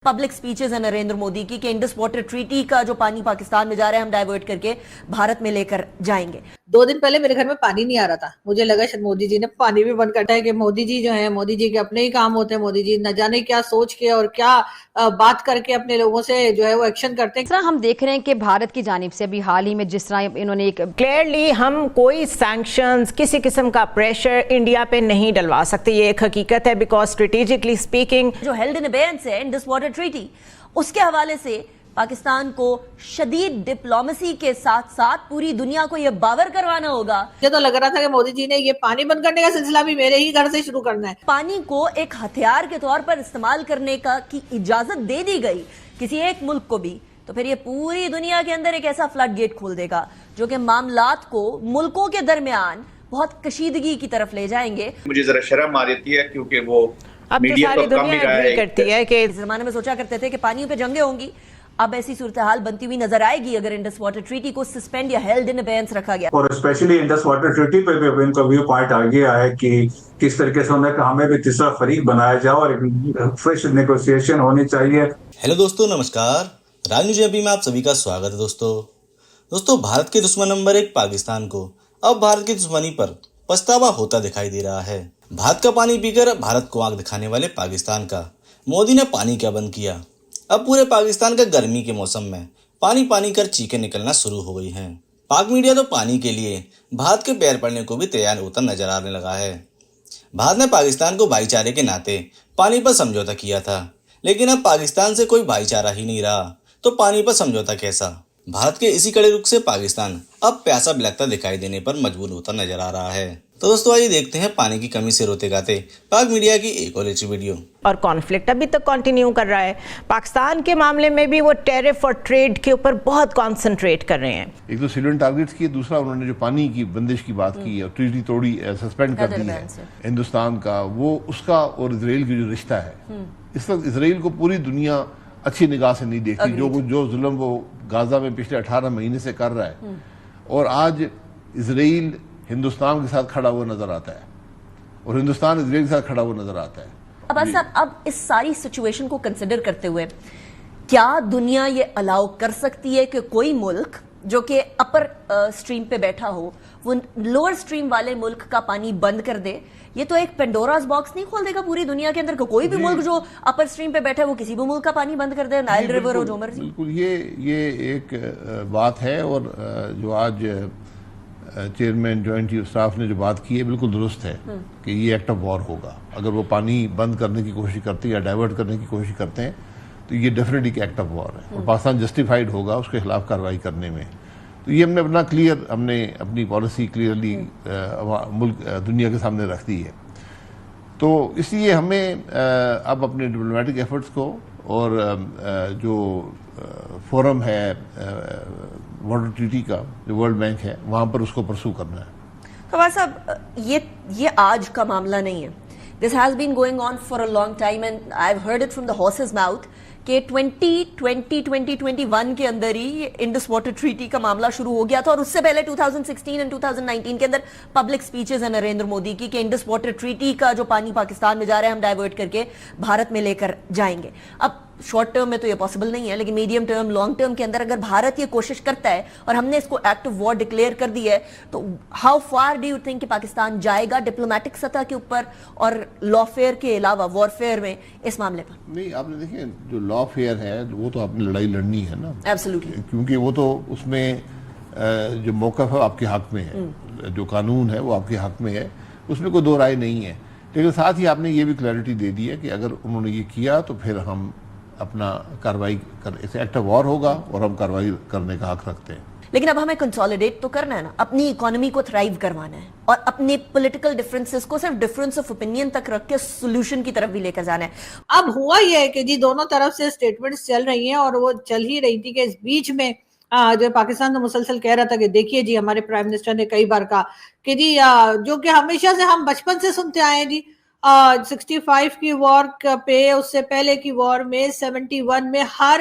Public speeches ہیں نریندر مودی کی کہ انڈس واٹر ٹریٹی کا جو پانی پاکستان میں جا رہا ہے ہم ڈائیورٹ کر کے بھارت میں لے کر جائیں گے. 2 دن پہلے میرے گھر میں پانی نہیں آ رہا تھا. مجھے لگا شاید مودی جی نے پانی بھی بند کرتا ہے کہ مودی جی جو ہیں مودی جی کے اپنے ہی کام ہوتے ہیں. مودی جی نہ جانے کیا سوچ کے اور کیا بات کر کے اپنے لوگوں سے جو ہے وہ ایکشن کرتے ہیں. اس طرح ہم دیکھ رہے ہیں کہ بھارت کی جانب سے بھی حال ہی میں جس طرح انہوں نے ایک کلیئرلی ہم کوئی سینکشنز کسی قسم کا پریشر انڈیا پہ نہیں ڈلوا سکتے. یہ ایک حقیقت ہے بیکاز اسٹریٹجکلی اسپیکنگ جو ہیلڈ ان ابیئنس ہے انڈس واٹر ٹریٹی اس کے حوالے سے پاکستان کو شدید ڈپلومیسی کے ساتھ ساتھ پوری دنیا کو یہ باور کروانا ہوگا. مجھے تو لگ رہا تھا کہ مودی جی نے یہ پانی بند کرنے کا سلسلہ بھی میرے ہی گھر سے شروع کرنا ہے. پانی کو ایک ہتھیار کے طور پر استعمال کرنے کی اجازت دے دی گئی کسی ایک ملک کو بھی تو پھر یہ پوری دنیا کے اندر ایک ایسا فلڈ گیٹ کھول دے گا جو کہ معاملات کو ملکوں کے درمیان بہت کشیدگی کی طرف لے جائیں گے. مجھے ذرا شرم آ رہی ہے کیونکہ وہ اب تو ساری دنیا ایگری کرتی ہے کہ اس زمانے میں سوچا کرتے تھے کہ پانیوں پہ جنگیں ہوں گی. اب ایسی صورتحال بنتی ہوئی نظر آئے گی اگر انڈس واٹر ٹریٹی کو سسپینڈ یا ہیلڈ ان ابیئنس رکھا گیا. اور اسپیشلی انڈس واٹر ٹریٹی پہ بھی ان کا ویو پوائنٹ آ گیا ہے کہ کس طریقے سے انہیں ہمیں بھی تیسرا فریق بنایا جائے اور ایک فریش نیگوسیشن ہونی چاہیے. ہیلو دوستو، نمسکار. راج نیوز جے پی میں آپ سبھی کا سواگت ہے. دوستو بھارت کے دشمن نمبر 1 پاکستان کو اب بھارت کی دشمنی پر پچھتاوا ہوتا دکھائی دے رہا ہے. بھارت کا پانی پی کر بھارت کو آنکھ دکھانے والے پاکستان کا مودی نے پانی کیا بند کیا. اب پورے پاکستان کا گرمی کے موسم میں پانی کر چیخیں نکلنا شروع ہو گئی ہیں. پاک میڈیا تو پانی کے لیے بھارت کے پیر پڑنے کو بھی تیار ہوتا نظر آنے لگا ہے. بھارت نے پاکستان کو بھائی چارے کے ناطے پانی پر سمجھوتا کیا تھا، لیکن اب پاکستان سے کوئی بھائی چارہ ہی نہیں رہا تو پانی پر سمجھوتا کیسا؟ بھارت کے اسی کڑے رخ سے پاکستان اب پیاسا بلکتا دکھائی دینے پر مجبور ہوتا نظر آ رہا ہے. تو دوستو آئیے دیکھتے ہیں پانی کی کمی سے روتے گاتے پاک میڈیا کی ایک اور اچھی ویڈیو. اور کانفلکٹ ابھی تک کنٹینیو کر رہا ہے. پاکستان کے معاملے میں بھی وہ ٹیرف اور ٹریڈ کے اوپر بہت کانسنٹریٹ کر رہے ہیں. ایک تو سیلون ٹارگیٹس کی، دوسرا انہوں نے جو پانی کی بندش کی بات کی اور ٹریٹی توڑی سسپینڈ کر دی ہے ہندوستان کا، وہ اس کا اور اسرائیل کی جو رشتہ ہے. اس وقت اسرائیل کو پوری دنیا اچھی نگاہ سے نہیں دیکھتی. جو ظلم وہ غازہ میں پچھلے 18 مہینے سے کر رہا ہے، اور آج اسرائیل ہندوستان کے ساتھ کھڑا ہوا نظر آتا ہے اور ہندوستان اسرائیل کے ساتھ کھڑا ہوا نظر آتا ہے. اب اس ساری سچویشن کو کنسیڈر کرتے ہوئے کیا دنیا یہ الاؤ کر سکتی ہے کہ کوئی ملک جو کہ اپر سٹریم پہ بیٹھا ہو وہ لوور سٹریم والے ملک کا پانی بند کر دے؟ یہ تو ایک پینڈوراز باکس نہیں کھول دے گا پوری دنیا کے اندر کہ کوئی بھی ملک جو اپر سٹریم پہ بیٹھا ہے وہ کسی بھی ملک کا پانی بند کر دے، نائل ریور ہو جو مرضی. بالکل یہ ایک بات ہے، اور جو آج چیئرمین جوائنٹ چیف اسٹاف نے جو بات کی ہے بالکل درست ہے کہ یہ ایکٹ آف وار ہوگا. اگر وہ پانی بند کرنے کی کوشش کرتے ہیں یا ڈائیورٹ کرنے کی کوشش کرتے ہیں تو یہ ڈیفینیٹلی ایکٹ آف وار ہے، اور پاکستان جسٹیفائڈ ہوگا اس کے خلاف کارروائی کرنے میں. تو یہ ہم نے اپنی پالیسی کلیئرلی ملک دنیا کے سامنے رکھ دی ہے. تو اس لیے ہمیں اب اپنے ڈپلومیٹک ایفرٹس کو اور جو فورم ہے واٹر ٹریٹی کا جو ورلڈ بینک ہے وہاں پر اس کو پرسو کرنا ہے. خواجہ صاحب یہ آج کا معاملہ نہیں ہے. This has been going on for a long time and I've heard it from the horse's mouth کہ 2021 کے اندر ہی انڈس واٹر ٹریٹی کا معاملہ شروع ہو گیا تھا، اور اس سے پہلے 2016 اور 2019 کے اندر پبلک سپیچز ہیں نریندر مودی کی کہ انڈس واٹر ٹریٹی کا جو پانی پاکستان میں جا رہا ہے ہم ڈائیورٹ کر کے بھارت میں لے کر جائیں گے. اب شارٹ ٹرم میں تو یہ پاسبل نہیں ہے، لیکن میڈیم ٹرم لانگ ٹرم کے اندر اگر بھارت یہ کوشش کرتا ہے اور ہم نے اس کو ایکٹ آف وار ڈکلیئر کر دی ہے تو how far do you think کہ پاکستان جائے گا ڈپلومیٹک سطح کے اوپر اور لا فیئر کے علاوہ وار فیئر میں اس معاملے پر؟ نہیں، آپ نے دیکھیں جو لا فیئر ہے وہ تو آپ نے لڑائی لڑنی ہے نا، ایبسلیوٹلی، کیونکہ وہ تو اس میں جو موقف ہے آپ کے حق میں ہے، جو قانون ہے وہ آپ کے حق میں ہے، اس میں کوئی دو رائے نہیں ہے. لیکن ساتھ ہی آپ نے یہ بھی کلیئرٹی دے دی ہے کہ اگر انہوں نے یہ کیا تو پھر ہم اپنا کاروائی ایکٹ آف وار ہوگا اور ہم کاروائی کرنے کا حق رکھتے ہیں. لیکن اب ہمیں کنسولیڈیٹ تو کرنا ہے نا، اپنی اکانومی کو تھرائیو کروانا ہے اور اپنے پولیٹیکل ڈفرینسز کو صرف ڈفرینس آف اوپینین تک رکھ کے سولوشن کی طرف بھی لے کر جانا ہے. اب ہوا یہ ہے کہ جی دونوں طرف سے سٹیٹمنٹس چل رہی ہیں، اور وہ چل ہی رہی تھی کہ اس بیچ میں جو پاکستان تو مسلسل کہہ رہا تھا کہ دیکھیے جی ہمارے پرائم منسٹر نے کئی بار کہا کہ جی جو کہ ہمیشہ سے ہم بچپن سے سنتے آئے ہیں جی 65 کی وار پہ، اس سے پہلے کی وار میں 71 میں ہر